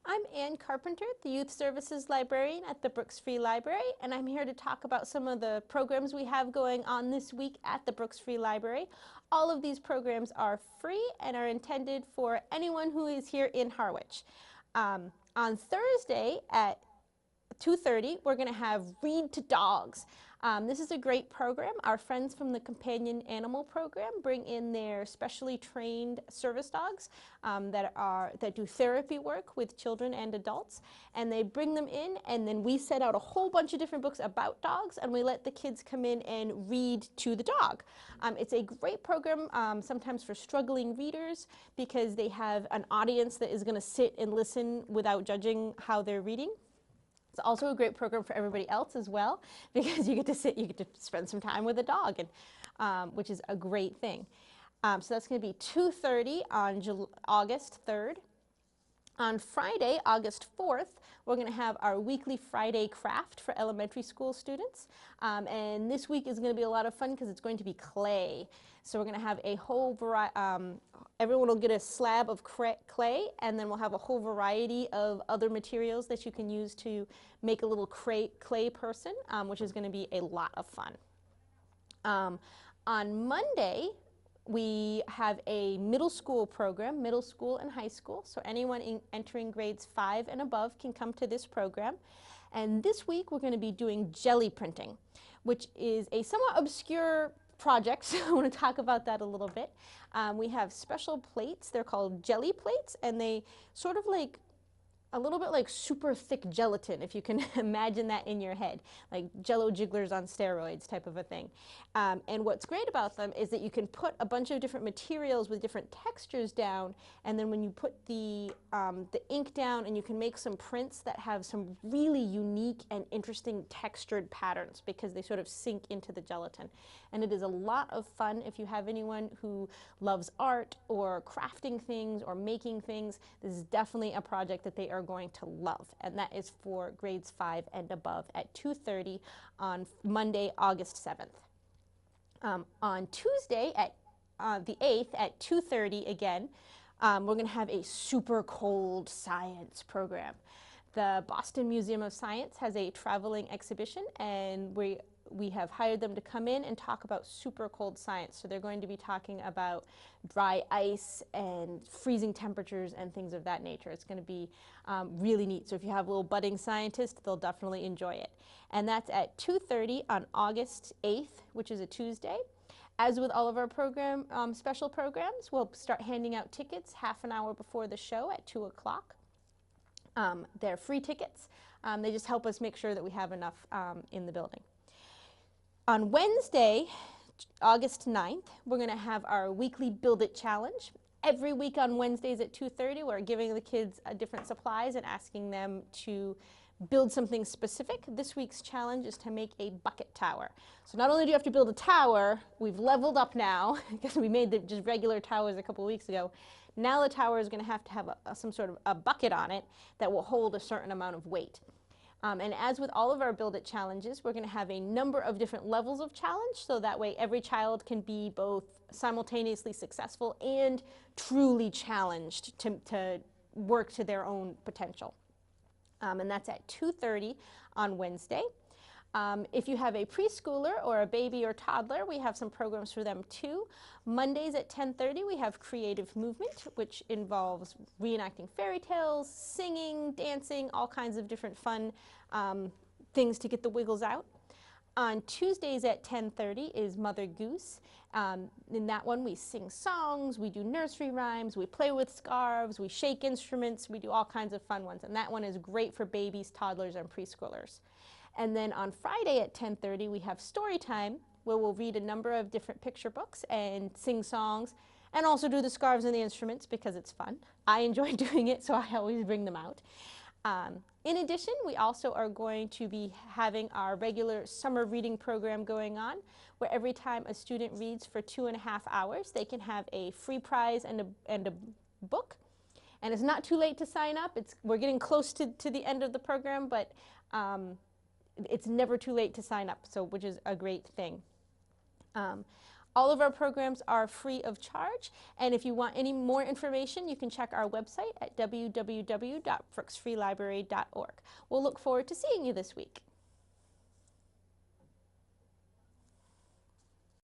I'm Ann Carpenter, the Youth Services Librarian at the Brooks Free Library, and I'm here to talk about some of the programs we have going on this week at the Brooks Free Library. All of these programs are free and are intended for anyone who is here in Harwich. On Thursday at 2:30, we're going to have Read to Dogs. This is a great program. Our friends from the Companion Animal Program bring in their specially trained service dogs that do therapy work with children and adults, and they bring them in, and then we set out a whole bunch of different books about dogs, and we let the kids come in and read to the dog. It's a great program sometimes for struggling readers because they have an audience that is going to sit and listen without judging how they're reading. It's also a great program for everybody else as well, because you get to spend some time with a dog, and which is a great thing. So that's going to be 2:30 on August 3rd. On Friday, August 4th, we're going to have our weekly Friday craft for elementary school students. And this week is going to be a lot of fun because it's going to be clay. So we're going to have a whole variety, everyone will get a slab of clay, and then we'll have a whole variety of other materials that you can use to make a little clay person, which is going to be a lot of fun. On Monday, we have a middle school program, middle school and high school. So anyone entering grades 5 and above can come to this program. And this week we're going to be doing jelly printing, which is a somewhat obscure project, so I want to talk about that a little bit. We have special plates. They're called jelly plates, and they sort of like a little bit like super thick gelatin, if you can imagine that in your head, like Jello jigglers on steroids type of a thing. And what's great about them is that you can put a bunch of different materials with different textures down, and then when you put the ink down, and you can make some prints that have some really unique and interesting textured patterns because they sort of sink into the gelatin. And it is a lot of fun if you have anyone who loves art or crafting things or making things. This is definitely a project that they are going to love, and that is for grades 5 and above at 2:30 on Monday, August 7th. On Tuesday, at the 8th at 2:30 again, we're going to have a super cold science program. The Boston Museum of Science has a traveling exhibition, and we have hired them to come in and talk about super cold science. So they're going to be talking about dry ice and freezing temperatures and things of that nature. It's going to be really neat. So if you have a little budding scientist, they'll definitely enjoy it. And that's at 2:30 on August 8th, which is a Tuesday. As with all of our special programs, we'll start handing out tickets half an hour before the show at 2 o'clock. They're free tickets. They just help us make sure that we have enough in the building. On Wednesday, August 9th, we're going to have our weekly Build It Challenge. Every week on Wednesdays at 2:30, we're giving the kids different supplies and asking them to build something specific. This week's challenge is to make a bucket tower. So not only do you have to build a tower, we've leveled up now, because we made just regular towers a couple weeks ago. Now the tower is going to have some sort of a bucket on it that will hold a certain amount of weight. And as with all of our Build It challenges, we're going to have a number of different levels of challenge, so that way every child can be both simultaneously successful and truly challenged to work to their own potential. And that's at 2:30 on Wednesday. If you have a preschooler or a baby or toddler, we have some programs for them too. Mondays at 10:30, we have Creative Movement, which involves reenacting fairy tales, singing, dancing, all kinds of different fun things to get the wiggles out. On Tuesdays at 10:30 is Mother Goose. In that one, we sing songs, we do nursery rhymes, we play with scarves, we shake instruments, we do all kinds of fun ones. And that one is great for babies, toddlers, and preschoolers. And then on Friday at 10:30, we have Story Time, where we'll read a number of different picture books and sing songs, and also do the scarves and the instruments because it's fun. I enjoy doing it, so I always bring them out. In addition, we also are going to be having our regular summer reading program going on, where every time a student reads for 2.5 hours, they can have a free prize and a book. And it's not too late to sign up. We're getting close to the end of the program, but it's never too late to sign up, which is a great thing. All of our programs are free of charge, and if you want any more information, you can check our website at www.brooksfreelibrary.org. We'll look forward to seeing you this week.